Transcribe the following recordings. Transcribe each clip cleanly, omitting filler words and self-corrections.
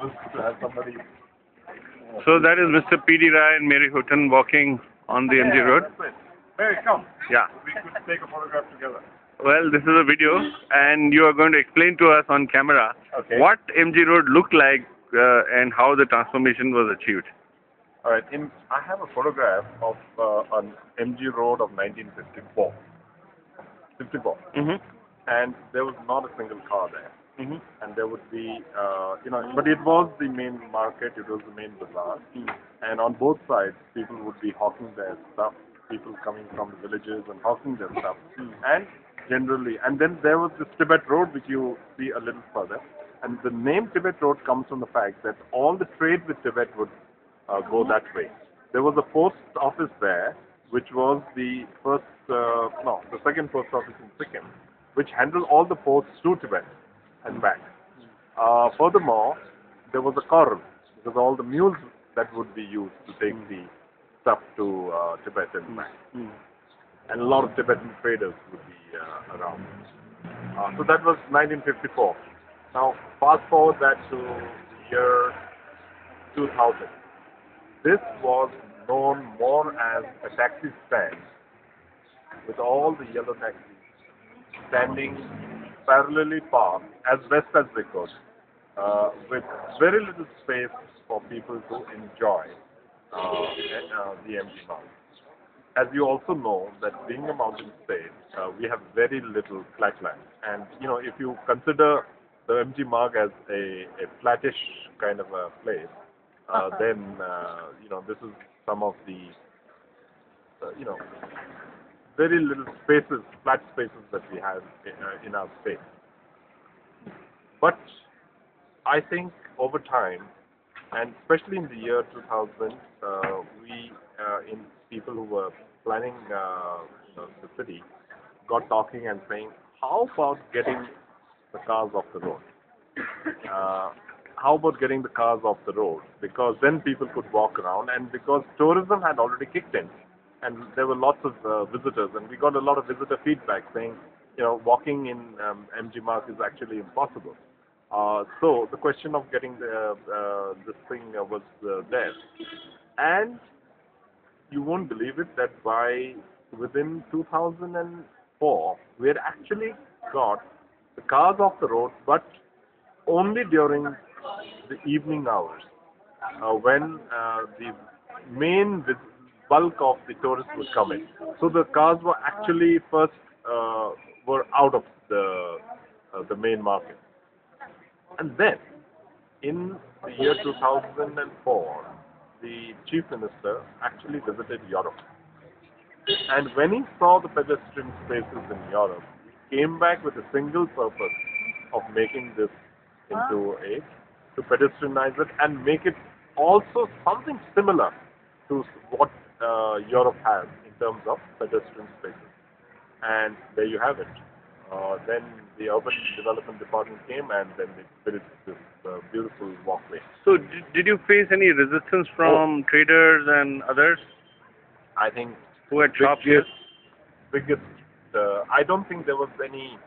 always good to have somebody. So that is Mr. PD Rai and Mary Houghton walking on the MG Road. That's it. Mary, come. Yeah. We could take a photograph together. Well, this is a video, and you are going to explain to us on camera what MG Road looked like and how the transformation was achieved. All right. I have a photograph of an MG Road of 1954. 54. And there was not a single car there. And there would be, but it was the main market, it was the main bazaar. And on both sides, people would be hawking their stuff, people coming from the villages and hawking their stuff. And generally, and then there was this Tibet Road, which you see a little further. And the name Tibet Road comes from the fact that all the trade with Tibet would go that way. There was a post office there, which was the second post office in Sikkim, which handled all the ports to Tibet and back. Furthermore, there was a corral, because all the mules that would be used to take the stuff to Tibet and back. And a lot of Tibetan traders would be around. So that was 1954. Now, fast forward that to the year 2000. This was known more as a taxi stand, with all the yellow taxis standing parallelly parked as best as they could, with very little space for people to enjoy the MG Marg. As you also know, that being a mountain state, we have very little flat land. And if you consider the MG Marg as a flattish kind of a place, then this is some of the very little spaces, flat spaces that we have in our state. But I think over time, and especially in the year 2000, people who were planning the city got talking and saying, how about getting the cars off the road? How about getting the cars off the road? Because then people could walk around, and because tourism had already kicked in, and there were lots of visitors, and we got a lot of visitor feedback saying, walking in MG Marg is actually impossible. So the question of getting this thing was there. And you won't believe it that within 2004, we had actually got the cars off the road, but only during the evening hours, when the main bulk of the tourists would come in. So the cars were actually first were out of the main market. And then, in the year 2004, the Chief Minister actually visited Europe. And when he saw the pedestrian spaces in Europe, he came back with a single purpose of making this to pedestrianize it and make it also something similar to what Europe has in terms of pedestrian spaces. And there you have it. Then the Urban Development Department came, and then they built this beautiful walkway. So did you face any resistance from traders and others? I think who had shops here? Biggest. I don't think there was any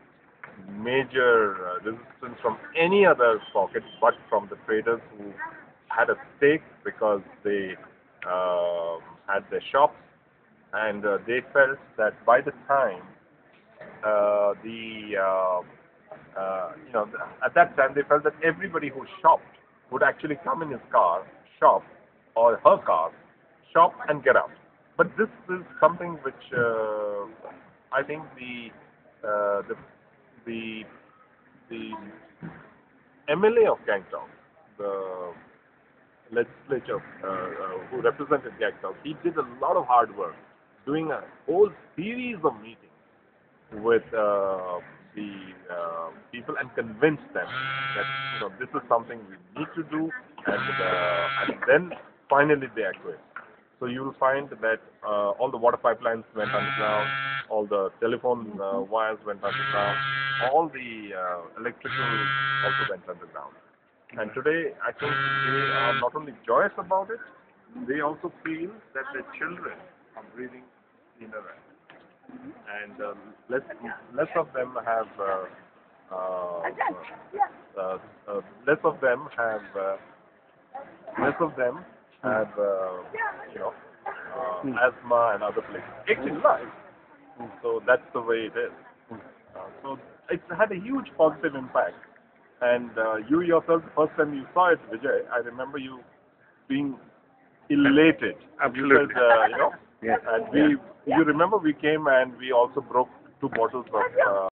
major resistance from any other pocket, but from the traders who had a stake because they had their shops, and they felt that by the time at that time they felt that everybody who shopped would actually come in his car, shop, or her car, shop and get out. But this is something which I think the MLA of Gangtok, the legislature who represented Gangtok, he did a lot of hard work, doing a whole series of meetings with the people and convinced them that this is something we need to do, and then finally they acquiesced. So you will find that all the water pipelines went underground, all the telephone wires went underground, all the electrical also went underground. And today, I think they are not only joyous about it, they also feel that their children are breathing cleaner air. And less of them have less of them have you know asthma and other places. Actually, life. So that's the way it is. So it's had a huge positive impact. And you yourself, the first time you saw it, Vijay, I remember you being elated. Absolutely. Because, Yes. and you remember we came and we also broke 2 bottles of